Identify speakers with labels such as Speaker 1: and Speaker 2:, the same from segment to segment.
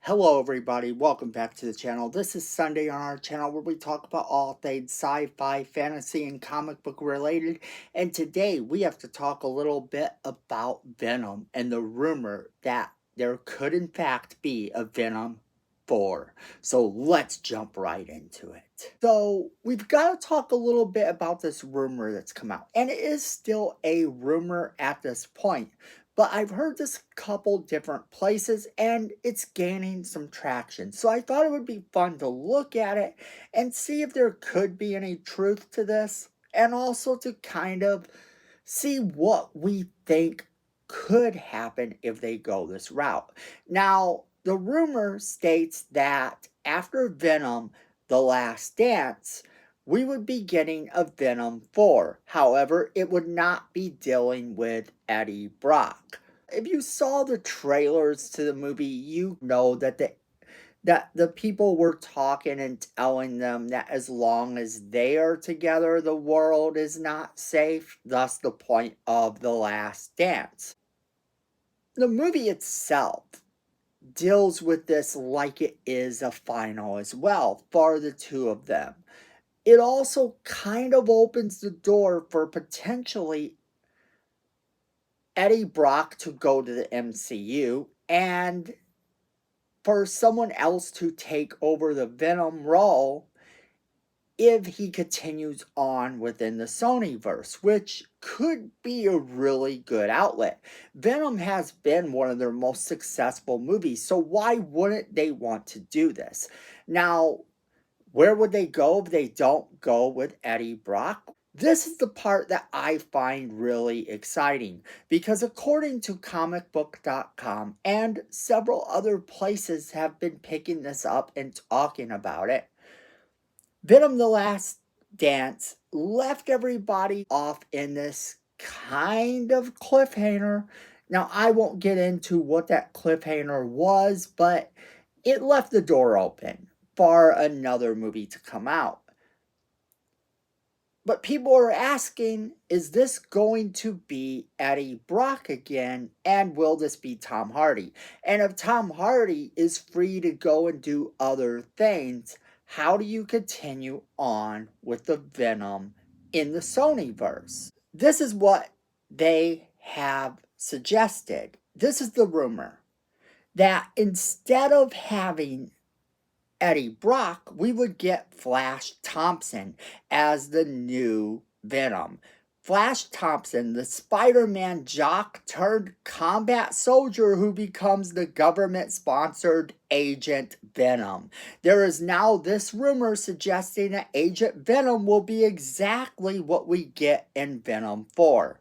Speaker 1: Hello everybody, welcome back to the channel. This is Sunday on our channel where we talk about all things sci-fi, fantasy, and comic book related. And today we have to talk a little bit about Venom and the rumor that there could in fact be a Venom 4. So let's jump right into it. So we've got to talk a little bit about this rumor that's come out. And it is still a rumor at this point. But I've heard this a couple different places and it's gaining some traction. So I thought it would be fun to look at it and see if there could be any truth to this. And also to kind of see what we think could happen if they go this route. Now, the rumor states that after Venom, The Last Dance, we would be getting a Venom 4. However, it would not be dealing with Eddie Brock. If you saw the trailers to the movie, you know that the people were talking and telling them that as long as they are together, the world is not safe. Thus, the point of The Last Dance. The movie itself deals with this like it is a final as well for the two of them. It also kind of opens the door for potentially Eddie Brock to go to the MCU and for someone else to take over the Venom role if he continues on within the Sonyverse, which could be a really good outlet. Venom has been one of their most successful movies, so why wouldn't they want to do this? Now, where would they go if they don't go with Eddie Brock? This is the part that I find really exciting because according to comicbook.com and several other places have been picking this up and talking about it, Venom The Last Dance left everybody off in this kind of cliffhanger. Now, I won't get into what that cliffhanger was, but it left the door open for another movie to come out. But people are asking, is this going to be Eddie Brock again? And will this be Tom Hardy? And if Tom Hardy is free to go and do other things, how do you continue on with the Venom in the Sonyverse? This is what they have suggested. This is the rumor that instead of having Eddie Brock, we would get Flash Thompson as the new Venom. Flash Thompson, the Spider-Man jock turned combat soldier who becomes the government-sponsored Agent Venom. There is now this rumor suggesting that Agent Venom will be exactly what we get in Venom 4.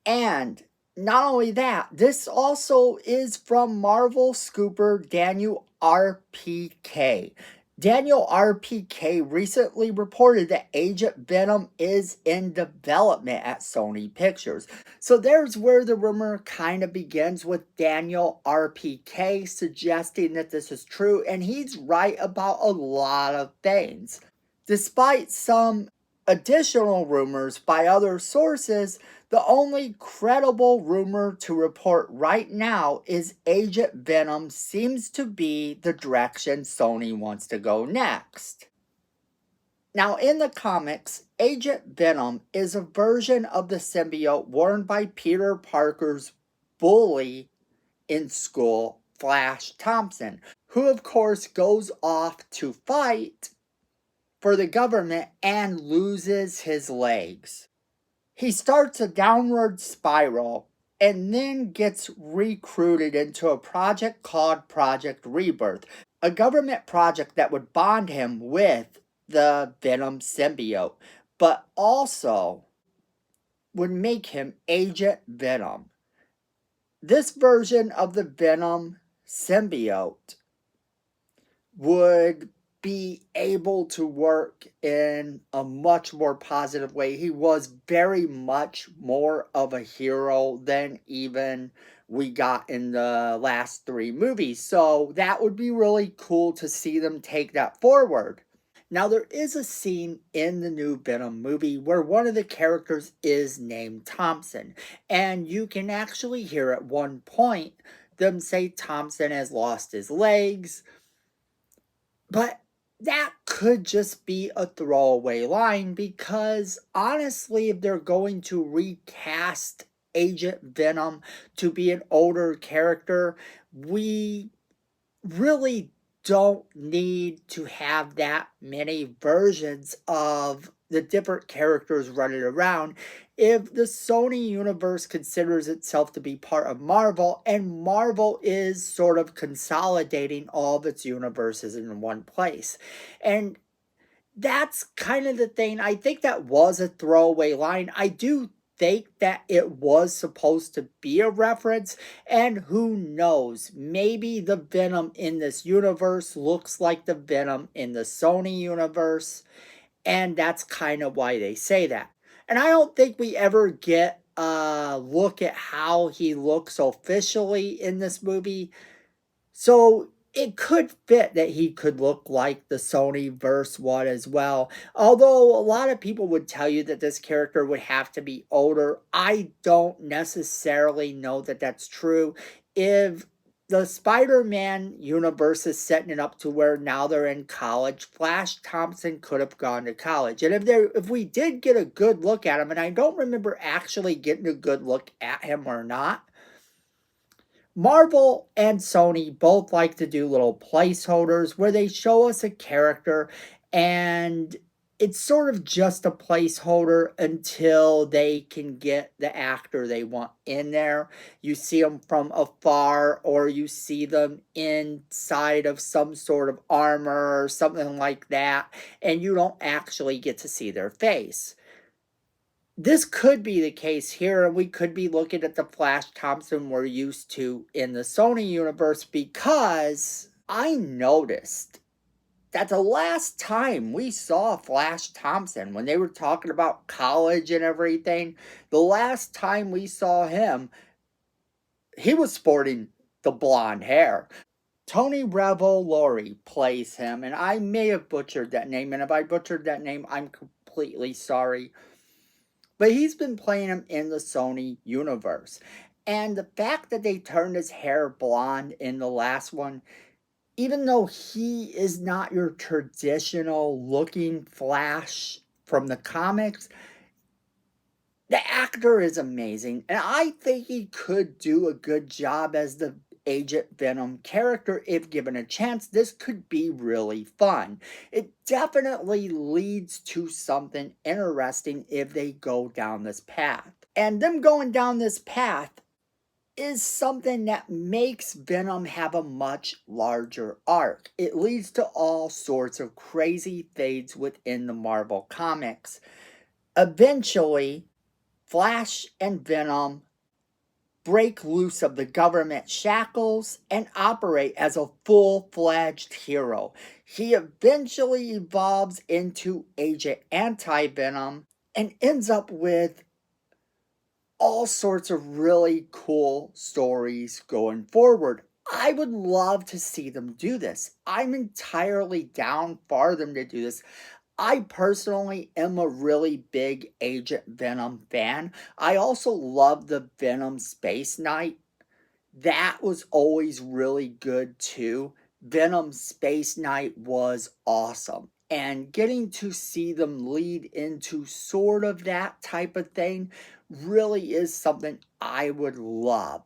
Speaker 1: And not only that, this also is from Marvel scooper Daniel RPK. Daniel RPK recently reported that Agent Venom is in development at Sony Pictures. So there's where the rumor kind of begins with Daniel RPK suggesting that this is true, and he's right about a lot of things. Despite some additional rumors by other sources, the only credible rumor to report right now is Agent Venom seems to be the direction Sony wants to go next. Now, in the comics, Agent Venom is a version of the symbiote worn by Peter Parker's bully in school, Flash Thompson, who of course goes off to fight for the government and loses his legs. He starts a downward spiral and then gets recruited into a project called Project Rebirth, a government project that would bond him with the Venom symbiote, but also would make him Agent Venom. This version of the Venom symbiote would be able to work in a much more positive way. He was very much more of a hero than even we got in the last three movies. So that would be really cool to see them take that forward. Now, there is a scene in the new Venom movie where one of the characters is named Thompson. And you can actually hear at one point them say Thompson has lost his legs, but that could just be a throwaway line because honestly, if they're going to recast Agent Venom to be an older character, we really don't need to have that many versions of the different characters running around if the Sony universe considers itself to be part of Marvel, and Marvel is sort of consolidating all of its universes in one place. And that's kind of the thing. I think that was a throwaway line. I do think that it was supposed to be a reference, and who knows, maybe the Venom in this universe looks like the Venom in the Sony universe, and that's kind of why they say that. And I don't think we ever get a look at how he looks officially in this movie, so it could fit that he could look like the Sony verse one as well. Although a lot of people would tell you that this character would have to be older, I don't necessarily know that that's true. If the Spider-Man universe is setting it up to where now they're in college, Flash Thompson could have gone to college. And if we did get a good look at him, and I don't remember actually getting a good look at him or not, Marvel and Sony both like to do little placeholders where they show us a character and it's sort of just a placeholder until they can get the actor they want in there. You see them from afar or you see them inside of some sort of armor or something like that, and you don't actually get to see their face. This could be the case here, and we could be looking at the Flash Thompson we're used to in the Sony universe, because I noticed that the last time we saw Flash Thompson, when they were talking about college and everything, the last time we saw him, he was sporting the blonde hair. Tony Revolori plays him, and I may have butchered that name, and if I butchered that name, I'm completely sorry. But he's been playing him in the Sony universe. And the fact that they turned his hair blonde in the last one, even though he is not your traditional looking Flash from the comics, the actor is amazing. And I think he could do a good job as the Agent Venom character if given a chance. This could be really fun. It definitely leads to something interesting if they go down this path. And them going down this path is something that makes Venom have a much larger arc. It leads to all sorts of crazy fades within the Marvel comics. Eventually, Flash and Venom break loose of the government shackles and operate as a full-fledged hero. He eventually evolves into Agent Anti-Venom and ends up with all sorts of really cool stories going forward. I would love to see them do this. I'm entirely down for them to do this. I personally am a really big Agent Venom fan. I also love the Venom Space Knight. That was always really good too. Venom Space Knight was awesome. And getting to see them lead into sort of that type of thing really is something I would love.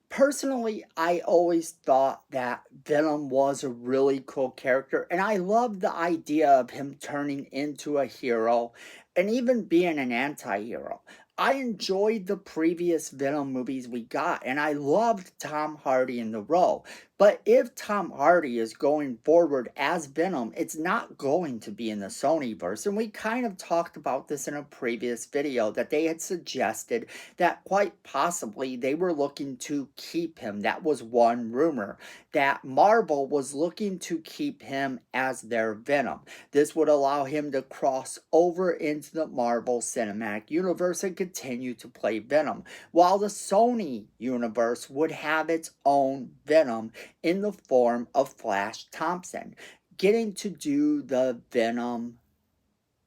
Speaker 1: Personally, I always thought that Venom was a really cool character, and I loved the idea of him turning into a hero and even being an anti hero. I enjoyed the previous Venom movies we got, and I loved Tom Hardy in the role. But if Tom Hardy is going forward as Venom, it's not going to be in the Sonyverse. And we kind of talked about this in a previous video, that they had suggested that quite possibly they were looking to keep him. That was one rumor, that Marvel was looking to keep him as their Venom. This would allow him to cross over into the Marvel Cinematic Universe and continue to play Venom, while the Sony universe would have its own Venom in the form of Flash Thompson, getting to do the Venom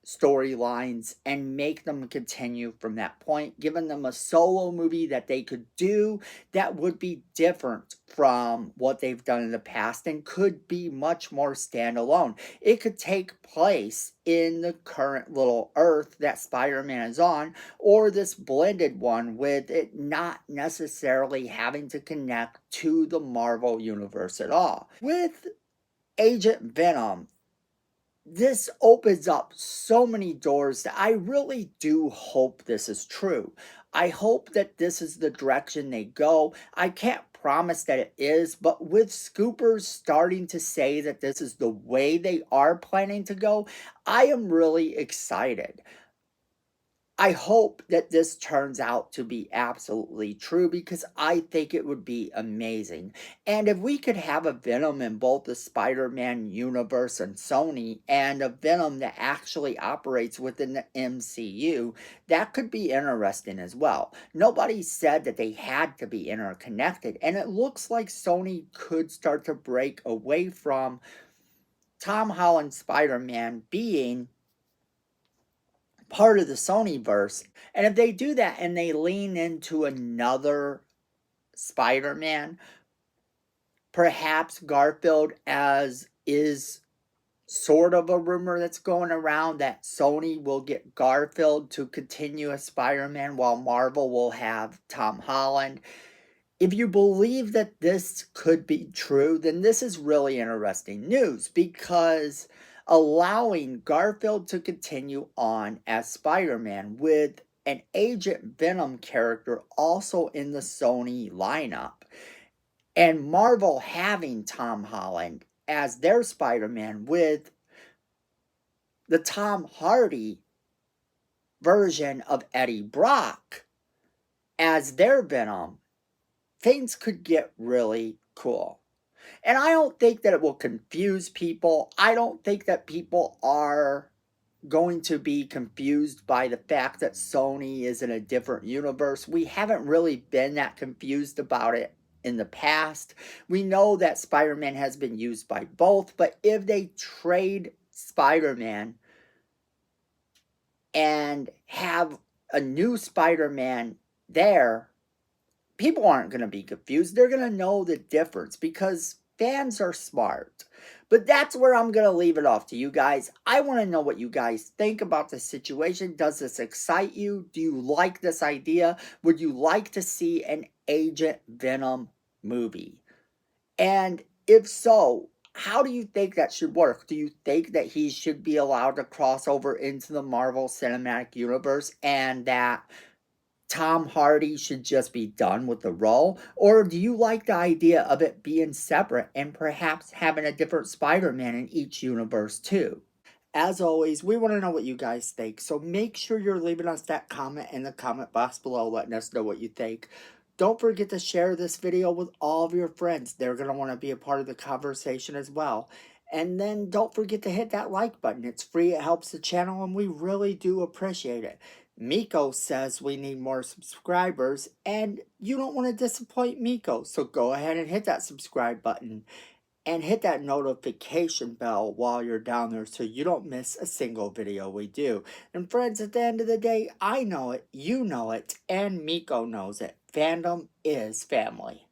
Speaker 1: storylines and make them continue from that point, giving them a solo movie that they could do that would be different from what they've done in the past and could be much more standalone. It could take place in the current little Earth that Spider Man is on, or this blended one with it not necessarily having to connect to the Marvel Universe at all. With Agent Venom, this opens up so many doors that I really do hope this is true. I hope that this is the direction they go. I can't promise that it is, but with scoopers starting to say that this is the way they are planning to go, I am really excited. I hope that this turns out to be absolutely true because I think it would be amazing. And if we could have a Venom in both the Spider Man universe and Sony, and a Venom that actually operates within the MCU, that could be interesting as well. Nobody said that they had to be interconnected, and it looks like Sony could start to break away from Tom Holland's Spider Man being part of the Sonyverse. And if they do that and they lean into another Spider-Man, perhaps Garfield, as is sort of a rumor that's going around that Sony will get Garfield to continue as Spider-Man while Marvel will have Tom Holland. If you believe that this could be true, then this is really interesting news because allowing Garfield to continue on as Spider Man with an Agent Venom character also in the Sony lineup, and Marvel having Tom Holland as their Spider Man with the Tom Hardy version of Eddie Brock as their Venom, things could get really cool. And I don't think that it will confuse people. I don't think that people are going to be confused by the fact that Sony is in a different universe. We haven't really been that confused about it in the past. We know that Spider Man has been used by both, but if they trade Spider Man and have a new Spider Man there, people aren't going to be confused. They're going to know the difference because fans are smart. But that's where I'm going to leave it off to you guys. I want to know what you guys think about the situation. Does this excite you? Do you like this idea? Would you like to see an Agent Venom movie? And if so, how do you think that should work? Do you think that he should be allowed to cross over into the Marvel Cinematic Universe and that Tom Hardy should just be done with the role? Or do you like the idea of it being separate and perhaps having a different Spider Man in each universe too? As always, we want to know what you guys think, so make sure you're leaving us that comment in the comment box below, letting us know what you think. Don't forget to share this video with all of your friends. They're going to want to be a part of the conversation as well. And then don't forget to hit that like button. It's free, it helps the channel, and we really do appreciate it. Miko says we need more subscribers, and you don't want to disappoint Miko, so go ahead and hit that subscribe button and hit that notification bell while you're down there so you don't miss a single video we do. And friends, at the end of the day, I know it, you know it, and Miko knows it. Fandom is family.